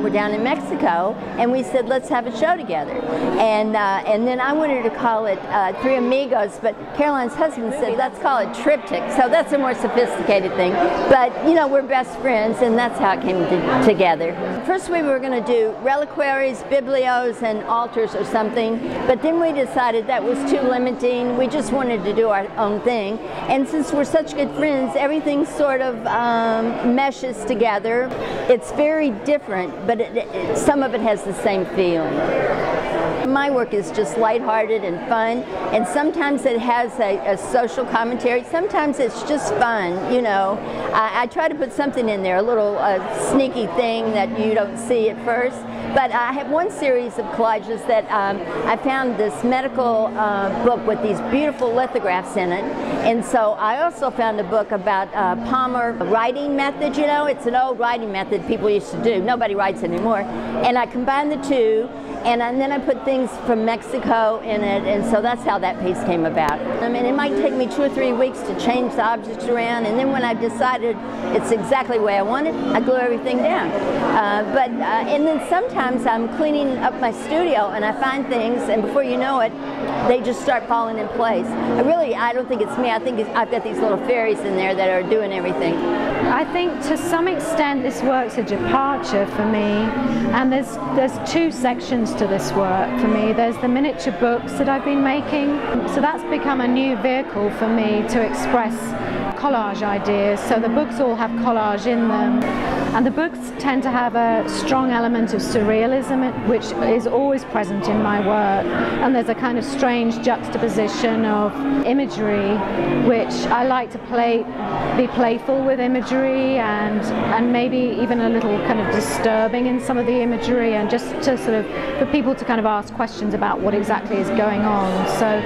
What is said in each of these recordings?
We're down in Mexico, and we said, let's have a show together. And then I wanted to call it Three Amigos, but Caroline's husband said, let's call it Tryptich. So that's a more sophisticated thing. But, you know, we're best friends, and that's how it came together. First we were going to do reliquaries, biblios, and altars or something, but then we decided that was too limiting. We just wanted to do our own thing. And since we're such good friends, everything sort of meshes together. It's very different, but some of it has the same feeling. My work is just lighthearted and fun, and sometimes it has a social commentary. Sometimes it's just fun, you know. I try to put something in there, a little sneaky thing that you don't see at first. But I have one series of collages that I found this medical book with these beautiful lithographs in it. And so I also found a book about Palmer writing method, you know. It's an old writing method people used to do. Nobody writes anymore. And I combined the two. And then I put things from Mexico in it, and so that's how that piece came about. I mean, it might take me 2 or 3 weeks to change the objects around, and then when I've decided it's exactly the way I want it, I glue everything down. And then sometimes I'm cleaning up my studio, and I find things, and before you know it, they just start falling in place. I don't think it's me. I think I've got these little fairies in there that are doing everything. I think to some extent this work's a departure for me, and there's 2 sections to this work for me. There's the miniature books that I've been making, so that's become a new vehicle for me to express collage ideas. So the books all have collage in them, and the books tend to have a strong element of surrealism, which is always present in my work, and there's a kind of strange juxtaposition of imagery, which I like to be playful with imagery, and maybe even a little kind of disturbing in some of the imagery, and just to sort of for people to kind of ask questions about what exactly is going on. So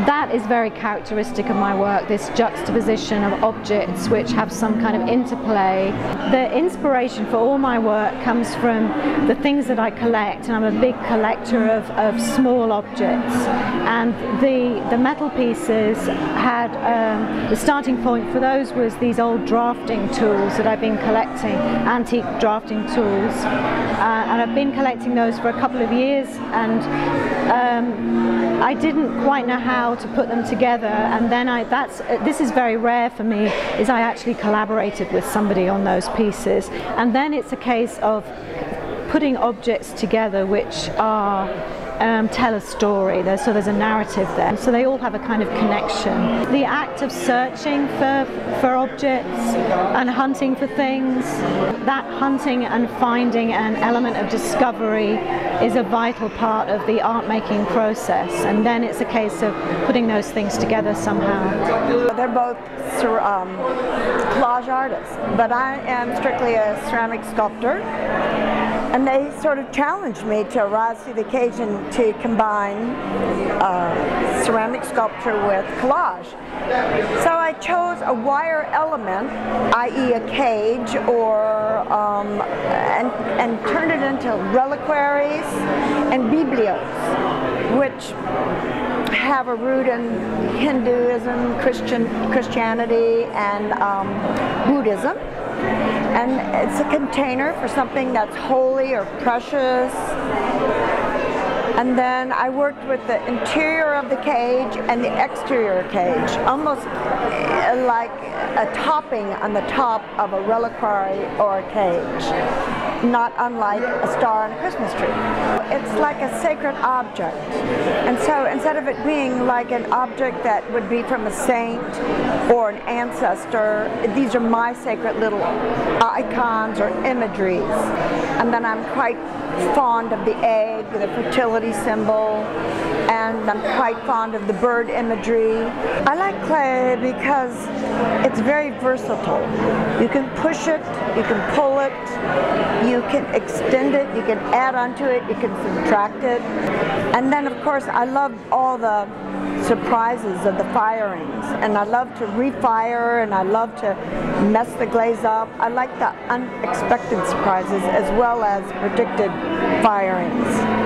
that is very characteristic of my work, this juxtaposition of objects which have some kind of interplay. The inspiration for all my work comes from the things that I collect, and I'm a big collector of small objects. And the metal pieces had, the starting point for those was these old drafting tools that I've been collecting, antique drafting tools. And I've been collecting those for a couple of years, and I didn't quite know how to put them together, and then this is very rare for me, is I actually collaborated with somebody on those pieces, and then it's a case of putting objects together which are tell a story. So there's a narrative there. So they all have a kind of connection. The act of searching for objects and hunting for things, that hunting and finding an element of discovery is a vital part of the art making process. And then it's a case of putting those things together somehow. They're both collage artists, but I am strictly a ceramic sculptor. And they sort of challenged me to rise to the occasion to combine ceramic sculpture with collage. So I chose a wire element, i.e. a cage, and turned it into reliquaries and biblios, which have a root in Hinduism, Christianity, and Buddhism. And it's a container for something that's holy or precious. And then I worked with the interior of the cage and the exterior cage, almost like a topping on the top of a reliquary or a cage, not unlike a star on a Christmas tree. It's like a sacred object. And so instead of it being like an object that would be from a saint or an ancestor, these are my sacred little icons or imageries. And then I'm quite fond of the egg, the fertility symbol, and I'm quite fond of the bird imagery. I like clay because it's very versatile. You can push it, you can pull it, You can extend it, you can add onto it, you can subtract it. And then of course I love all the surprises of the firings, and I love to refire, and I love to mess the glaze up. I like the unexpected surprises as well as predicted firings.